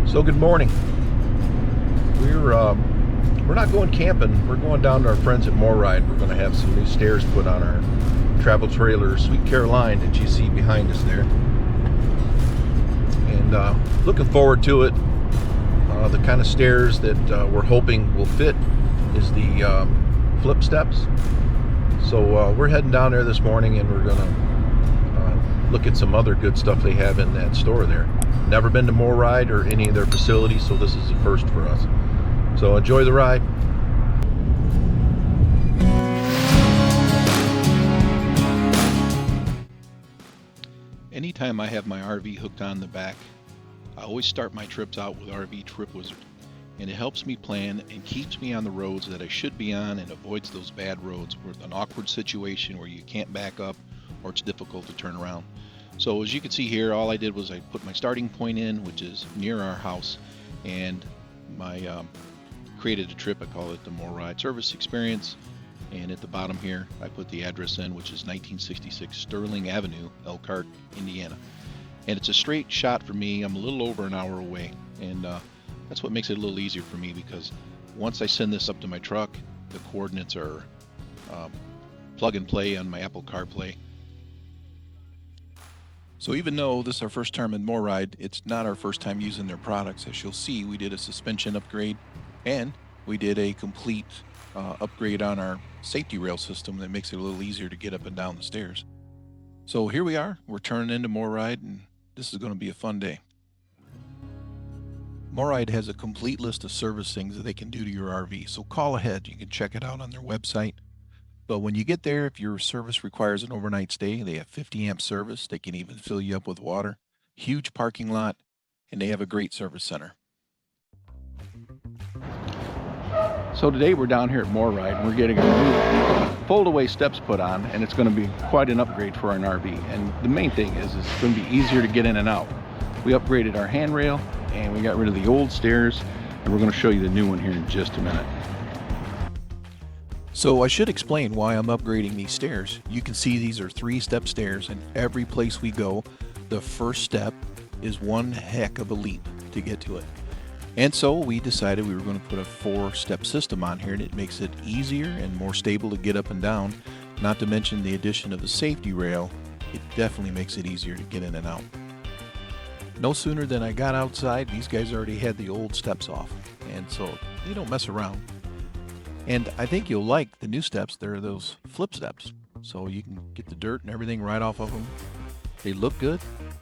So good morning. We're not going camping. We're going down to our friends at MORryde. We're going to have some new stairs put on our travel trailer, Sweet Caroline, that you see behind us there. And looking forward to it. The kind of stairs that we're hoping will fit is the flip steps. So we're heading down there this morning, and we're going to look at some other good stuff they have in that store there. Never been to MORryde or any of their facilities, so this is the first for us. So enjoy the ride. Anytime I have my RV hooked on the back, I always start my trips out with RV Trip Wizard, and it helps me plan and keeps me on the roads that I should be on and avoids those bad roads with an awkward situation where you can't back up or it's difficult to turn around. So as you can see here, all I did was I put my starting point in, which is near our house, and my created a trip. I call it the MORryde Service Experience, and at the bottom here I put the address in, which is 1966 Sterling Avenue, Elkhart, Indiana. And it's a straight shot for me. I'm a little over an hour away, and that's what makes it a little easier for me, because once I send this up to my truck, the coordinates are plug and play on my Apple CarPlay. So even though this is our first time in MORryde, it's not our first time using their products. As you'll see, we did a suspension upgrade, and we did a complete upgrade on our safety rail system that makes it a little easier to get up and down the stairs. So here we are, we're turning into MORryde, and this is going to be a fun day. MORryde has a complete list of service things that they can do to your RV, so call ahead. You can check it out on their website. But when you get there, if your service requires an overnight stay, they have 50 amp service. They can even fill you up with water. Huge parking lot, and they have a great service center. So today we're down here at MORryde, and we're getting our new fold-away steps put on, and it's going to be quite an upgrade for an RV. And the main thing is it's going to be easier to get in and out. We upgraded our handrail, and we got rid of the old stairs, and we're going to show you the new one here in just a minute. So I should explain why I'm upgrading these stairs. You can see these are 3-step stairs, and every place we go, the first step is one heck of a leap to get to it. And so we decided we were going to put a 4-step system on here, and it makes it easier and more stable to get up and down. Not to mention the addition of the safety rail, it definitely makes it easier to get in and out. No sooner than I got outside, these guys already had the old steps off, and so they don't mess around. And I think you'll like the new steps. They're those flip steps, so you can get the dirt and everything right off of them. They look good,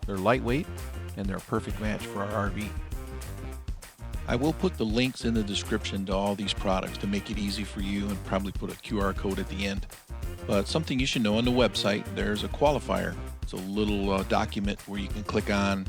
they're lightweight, and they're a perfect match for our RV. I will put the links in the description to all these products to make it easy for you, and probably put a QR code at the end. But something you should know, on the website there's a qualifier. It's a little document where you can click on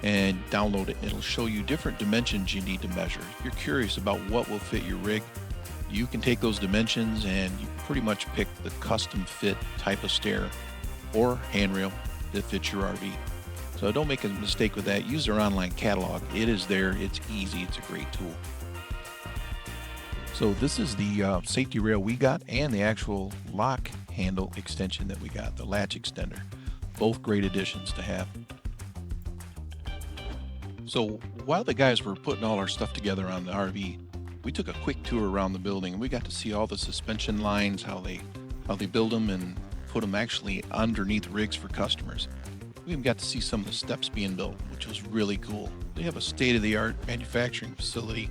and download it. It'll show you different dimensions you need to measure. If you're curious about what will fit your rig, you can take those dimensions and you pretty much pick the custom fit type of stair or handrail that fits your RV. So don't make a mistake with that. Use their online catalog. It is there. It's easy. It's a great tool. So this is the safety rail we got, and the actual lock handle extension that we got, the Latch Extender. Both great additions to have. So while the guys were putting all our stuff together on the RV, we took a quick tour around the building, and we got to see all the suspension lines, how they build them and put them actually underneath rigs for customers. We even got to see some of the steps being built, which was really cool. They have a state-of-the-art manufacturing facility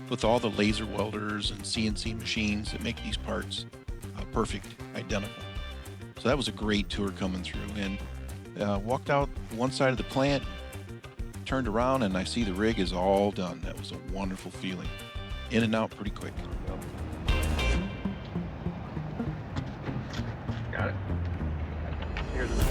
with all the laser welders and CNC machines that make these parts perfect, identical. So that was a great tour coming through, and walked out one side of the plant, turned around, and I see the rig is all done. That was a wonderful feeling. In and out pretty quick. Got it. Here's the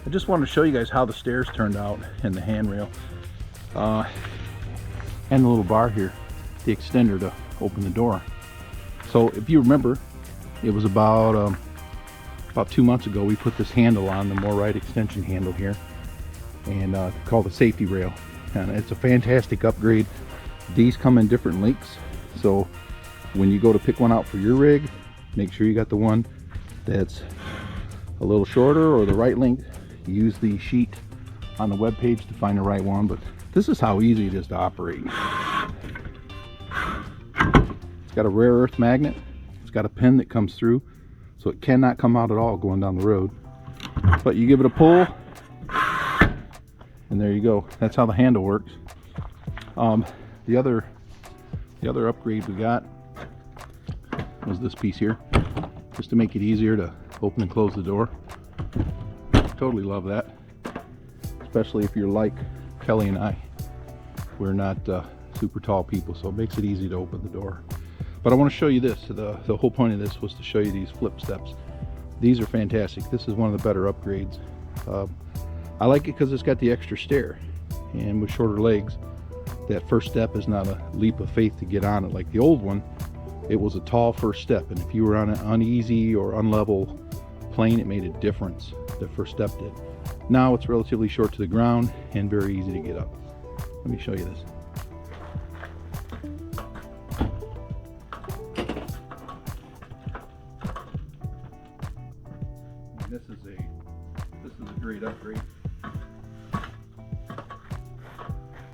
I just wanted to show you guys how the stairs turned out, and the handrail, and the little bar here, the extender to open the door. So if you remember, it was about 2 months ago we put this handle on, the MORryde extension handle here, and called the safety rail, and it's a fantastic upgrade. These come in different lengths, so when you go to pick one out for your rig, make sure you got the one that's a little shorter or the right length. Use the sheet on the web page to find the right one, but this is how easy it is to operate. It's got a rare earth magnet. It's got a pin that comes through, so it cannot come out at all going down the road. But you give it a pull, and there you go. That's how the handle works. The other upgrade we got was this piece here, just to make it easier to open and close the door. Totally love that, especially if you're like Kelly and I. We're not super tall people, so it makes it easy to open the door. But I want to show you this. The whole point of this was to show you these flip steps. These are fantastic. This is one of the better upgrades. I like it because it's got the extra stair, and with shorter legs, that first step is not a leap of faith to get on it. Like the old one, it was a tall first step, and if you were on an uneasy or unlevel plane, it made a difference. The first step did. Now it's relatively short to the ground and very easy to get up. Let me show you this. This is a great upgrade.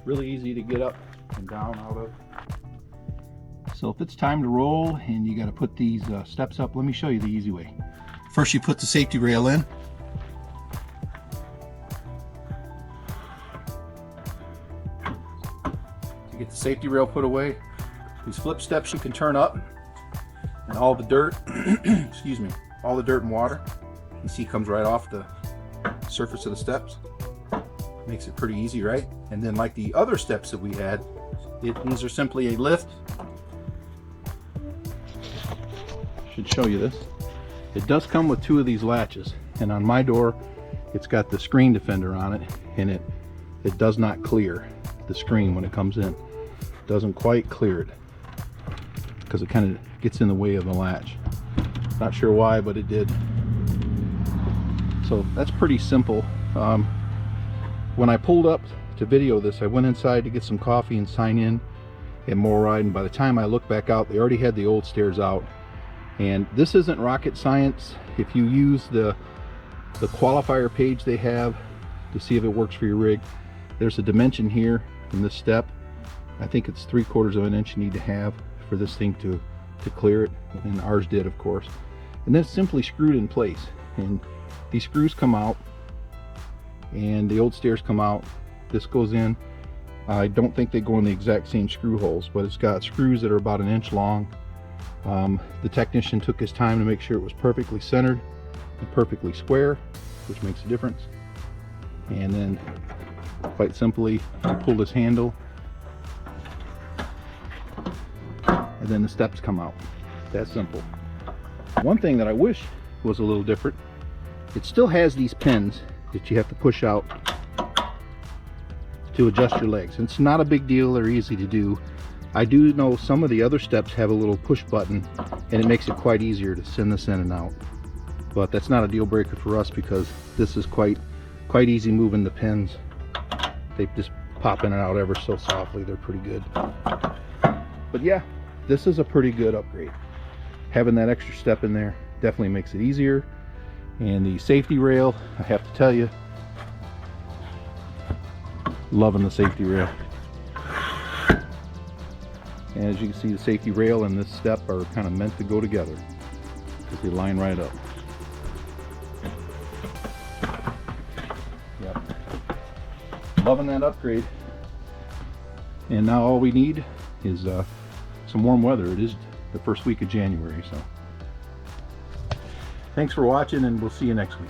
Really easy to get up and down out of. So if it's time to roll and you got to put these steps up, let me show you the easy way. First, you put the safety rail in. To get the safety rail put away, these flip steps you can turn up, and all the dirt, excuse me, all the dirt and water, you see comes right off the surface of the steps. Makes it pretty easy, right? And then like the other steps that we had, these are simply a lift. Should show you this. It does come with two of these latches, and on my door it's got the screen defender on it, and it does not clear the screen when it comes in. It doesn't quite clear it because it kind of gets in the way of the latch. Not sure why, but it did. So that's pretty simple. When I pulled up to video this, I went inside to get some coffee and sign in at MORryde, and by the time I looked back out, they already had the old stairs out. And this isn't rocket science. If you use the qualifier page they have to see if it works for your rig, there's a dimension here in this step. I think it's 3/4 of an inch you need to have for this thing to clear it, and ours did, of course. And then it's simply screwed in place, and these screws come out and the old stairs come out. This goes in. I don't think they go in the exact same screw holes, but it's got screws that are about 1 inch long. The technician took his time to make sure it was perfectly centered and perfectly square, which makes a difference. And then quite simply, you pull this handle and then the steps come out. That simple. One thing that I wish was a little different, it still has these pins that you have to push out to adjust your legs. It's not a big deal, they're easy to do. I do know some of the other steps have a little push button, and it makes it quite easier to send this in and out. But that's not a deal breaker for us because this is quite easy moving the pins. They just pop in and out ever so softly. They're pretty good. But yeah, this is a pretty good upgrade. Having that extra step in there definitely makes it easier. And the safety rail, I have to tell you, loving the safety rail. And as you can see, the safety rail and this step are kind of meant to go together because they line right up. Yep. Loving that upgrade. And now all we need is some warm weather. It is the first week of January, so thanks for watching, and we'll see you next week.